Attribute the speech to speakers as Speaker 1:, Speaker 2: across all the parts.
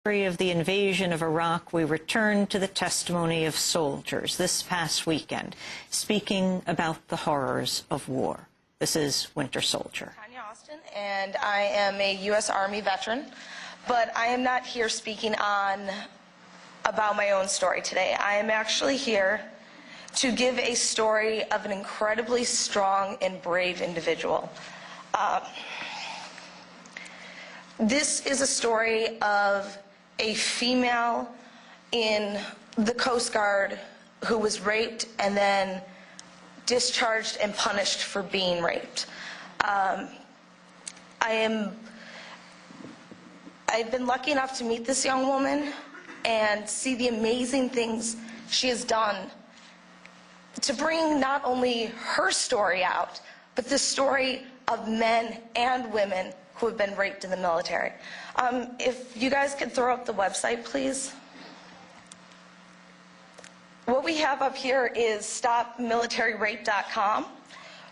Speaker 1: Of the invasion of Iraq, we return to the testimony of soldiers this past weekend, speaking about the horrors of war. This is Winter Soldier.
Speaker 2: Tanya Austin, and I am a U.S. Army veteran, but I am not here speaking about my own story today. I am actually here to give a story of an incredibly strong and brave individual. This is a story of a female in the Coast Guard who was raped and then discharged and punished for being raped. I've been lucky enough to meet this young woman and see the amazing things she has done to bring not only her story out, but the story of men and women who have been raped in the military. If you guys could throw up the website, please. What we have up here is stopmilitaryrape.com,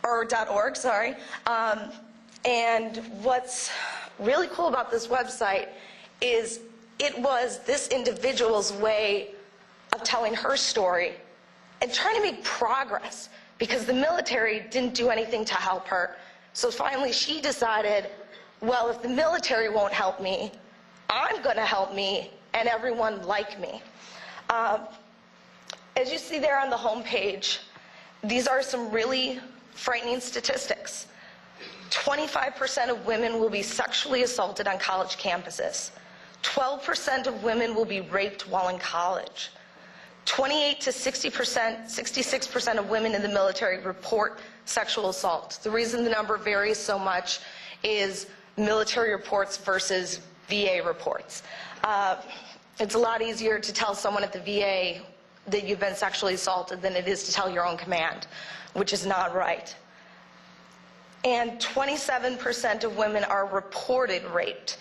Speaker 2: or .org, sorry. And what's really cool about this website is it was this individual's way of telling her story and trying to make progress, because the military didn't do anything to help her. So finally she decided, well, if the military won't help me, I'm going to help me and everyone like me. As you see there on the home page, these are some really frightening statistics. 25% of women will be sexually assaulted on college campuses. 12% of women will be raped while in college. 28 to 60%, 66% of women in the military report sexual assault. The reason the number varies so much is military reports versus VA reports. It's a lot easier to tell someone at the VA that you've been sexually assaulted than it is to tell your own command, which is not right. And 27% of women are reported raped.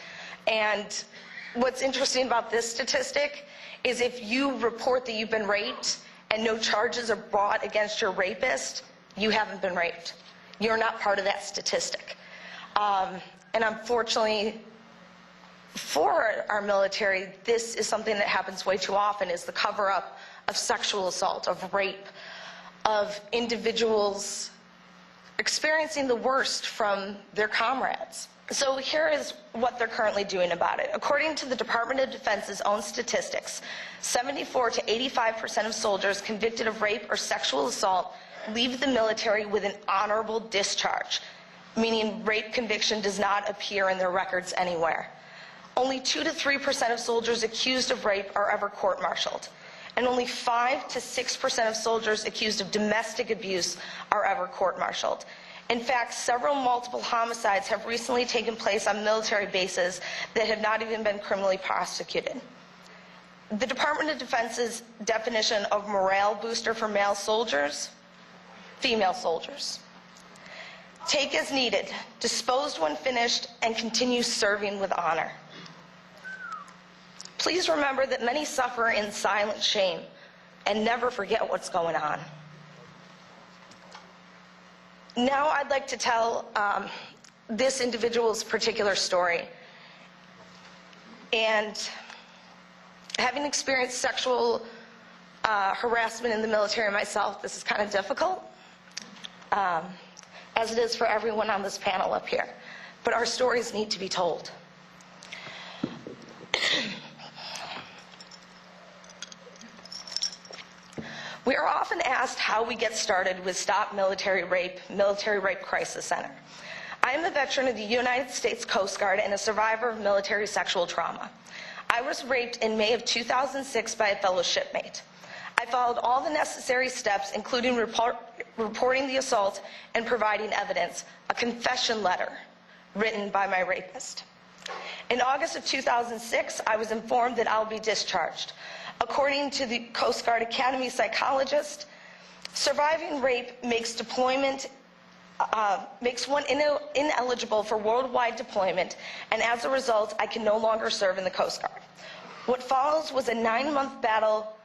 Speaker 2: And what's interesting about this statistic is if you report that you've been raped and no charges are brought against your rapist, you haven't been raped. You're not part of that statistic. And unfortunately, for our military, this is something that happens way too often, is the cover-up of sexual assault, of rape, of individuals experiencing the worst from their comrades. So here is what they're currently doing about it. According to the Department of Defense's own statistics, 74 to 85% of soldiers convicted of rape or sexual assault leave the military with an honorable discharge, meaning rape conviction does not appear in their records anywhere. Only 2 to 3% of soldiers accused of rape are ever court-martialed, and only 5 to 6% of soldiers accused of domestic abuse are ever court-martialed. In fact, several multiple homicides have recently taken place on military bases that have not even been criminally prosecuted. The Department of Defense's definition of morale booster for male soldiers: female soldiers. Take as needed, disposed when finished, and continue serving with honor. Please remember that many suffer in silent shame, and never forget what's going on. Now I'd like to tell this individual's particular story. And having experienced sexual harassment in the military myself, this is kind of difficult, as it is for everyone on this panel up here. But our stories need to be told. We are often asked how we get started with Stop Military Rape Crisis Center. I am a veteran of the United States Coast Guard and a survivor of military sexual trauma. I was raped in May of 2006 by a fellow shipmate. I followed all the necessary steps, including reporting the assault and providing evidence, a confession letter written by my rapist. In August of 2006, I was informed that I'll be discharged. According to the Coast Guard Academy psychologist, surviving rape makes one ineligible for worldwide deployment, and as a result, I can no longer serve in the Coast Guard. What follows was a 9-month battle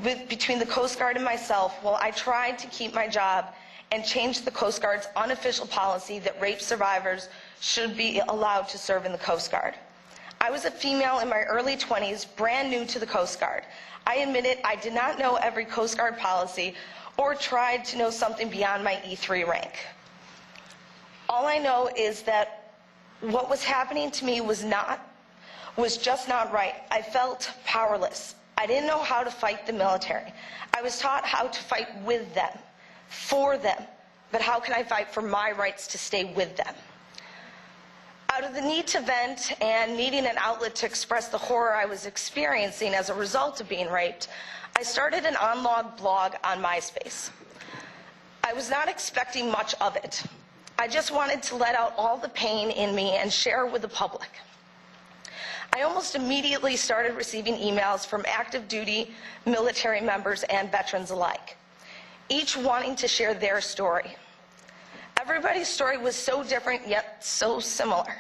Speaker 2: between the Coast Guard and myself while I tried to keep my job and change the Coast Guard's unofficial policy that rape survivors should be allowed to serve in the Coast Guard. I was a female in my early 20s, brand new to the Coast Guard. I admit it, I did not know every Coast Guard policy or tried to know something beyond my E3 rank. All I know is that what was happening to me was just not right. I felt powerless. I didn't know how to fight the military. I was taught how to fight with them, for them, but how can I fight for my rights to stay with them? Out of the need to vent and needing an outlet to express the horror I was experiencing as a result of being raped, I started an on-log blog on MySpace. I was not expecting much of it. I just wanted to let out all the pain in me and share with the public. I almost immediately started receiving emails from active duty military members and veterans alike, each wanting to share their story. Everybody's story was so different yet so similar.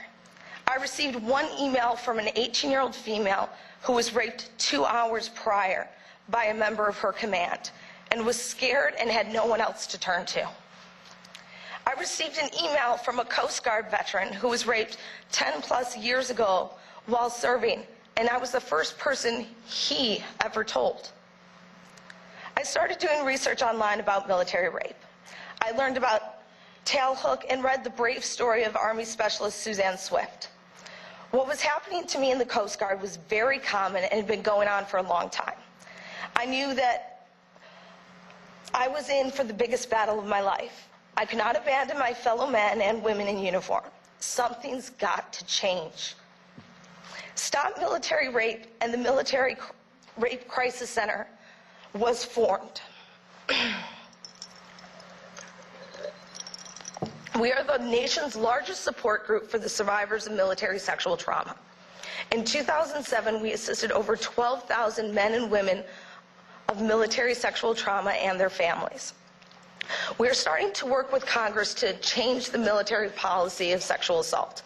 Speaker 2: I received one email from an 18-year-old female who was raped 2 hours prior by a member of her command and was scared and had no one else to turn to. I received an email from a Coast Guard veteran who was raped 10 plus years ago while serving, and I was the first person he ever told. I started doing research online about military rape. I learned about tailhook and read the brave story of Army Specialist Suzanne Swift. What was happening to me in the Coast Guard was very common and had been going on for a long time. I knew that I was in for the biggest battle of my life. I could not abandon my fellow men and women in uniform. Something's got to change. Stop Military Rape and the Military Rape Crisis Center was formed. We are the nation's largest support group for the survivors of military sexual trauma. In 2007, we assisted over 12,000 men and women of military sexual trauma and their families. We are starting to work with Congress to change the military policy of sexual assault.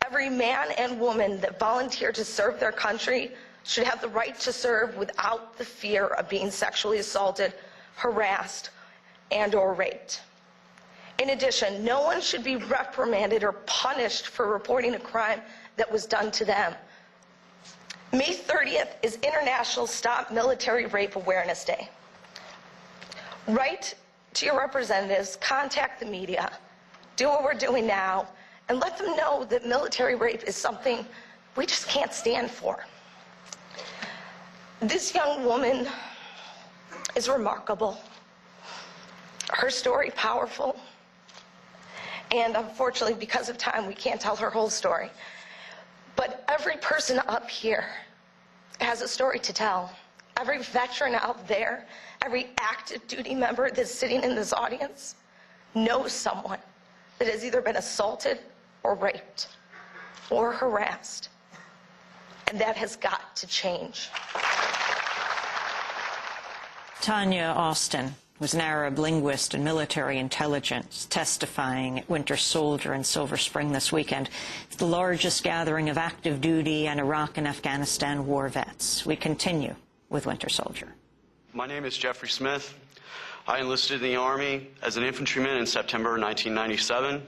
Speaker 2: Every man and woman that volunteer to serve their country should have the right to serve without the fear of being sexually assaulted, harassed, and/or raped. In addition, no one should be reprimanded or punished for reporting a crime that was done to them. May 30th is International Stop Military Rape Awareness Day. Write to your representatives, contact the media, do what we're doing now, and let them know that military rape is something we just can't stand for. This young woman is remarkable, her story powerful, and unfortunately, because of time, we can't tell her whole story. But every person up here has a story to tell. Every veteran out there, every active duty member that's sitting in this audience knows someone that has either been assaulted or raped or harassed. And that has got to change.
Speaker 1: Tanya Austin was an Arab linguist and military intelligence testifying at Winter Soldier in Silver Spring this weekend. It's the largest gathering of active duty and Iraq and Afghanistan war vets. We continue with Winter Soldier.
Speaker 3: My name is Jeffrey Smith. I enlisted in the Army as an infantryman in September 1997.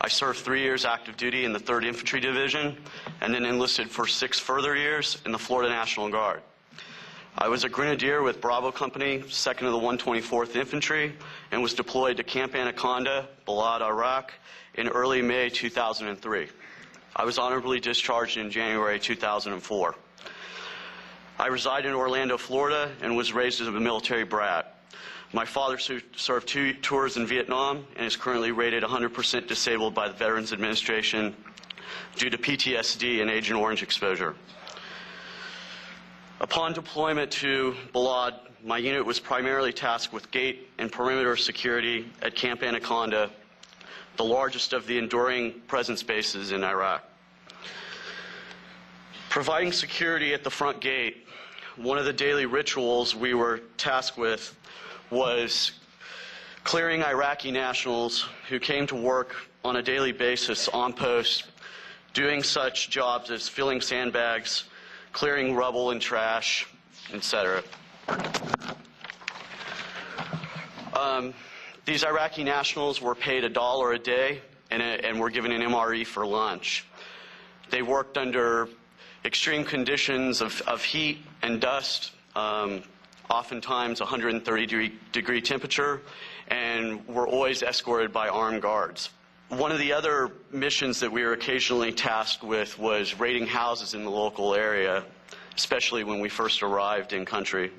Speaker 3: I served 3 years active duty in the 3rd Infantry Division and then enlisted for 6 further years in the Florida National Guard. I was a grenadier with Bravo Company, 2nd of the 124th Infantry, and was deployed to Camp Anaconda, Balad, Iraq, in early May 2003. I was honorably discharged in January 2004. I reside in Orlando, Florida, and was raised as a military brat. My father served 2 tours in Vietnam and is currently rated 100% disabled by the Veterans Administration due to PTSD and Agent Orange exposure. Upon deployment to Balad, my unit was primarily tasked with gate and perimeter security at Camp Anaconda, the largest of the enduring presence bases in Iraq. Providing security at the front gate, one of the daily rituals we were tasked with was clearing Iraqi nationals who came to work on a daily basis on post, doing such jobs as filling sandbags, clearing rubble and trash, etc. These Iraqi nationals were paid $1 a day and were given an MRE for lunch. They worked under extreme conditions of heat and dust, oftentimes 130-degree temperature, and we're always escorted by armed guards. One of the other missions that we were occasionally tasked with was raiding houses in the local area, especially when we first arrived in country.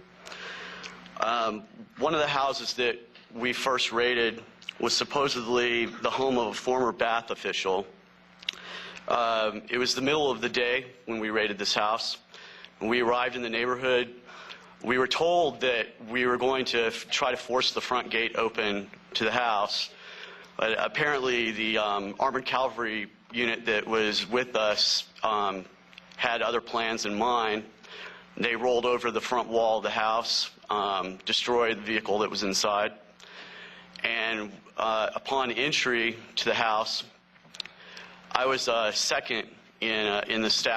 Speaker 3: One of the houses that we first raided was supposedly the home of a former Bath official. It was the middle of the day when we raided this house. When we arrived in the neighborhood, we were told that we were going to try to force the front gate open to the house. But apparently the armored cavalry unit that was with us had other plans in mind. They rolled over the front wall of the house, destroyed the vehicle that was inside, and upon entry to the house, I was second in the stack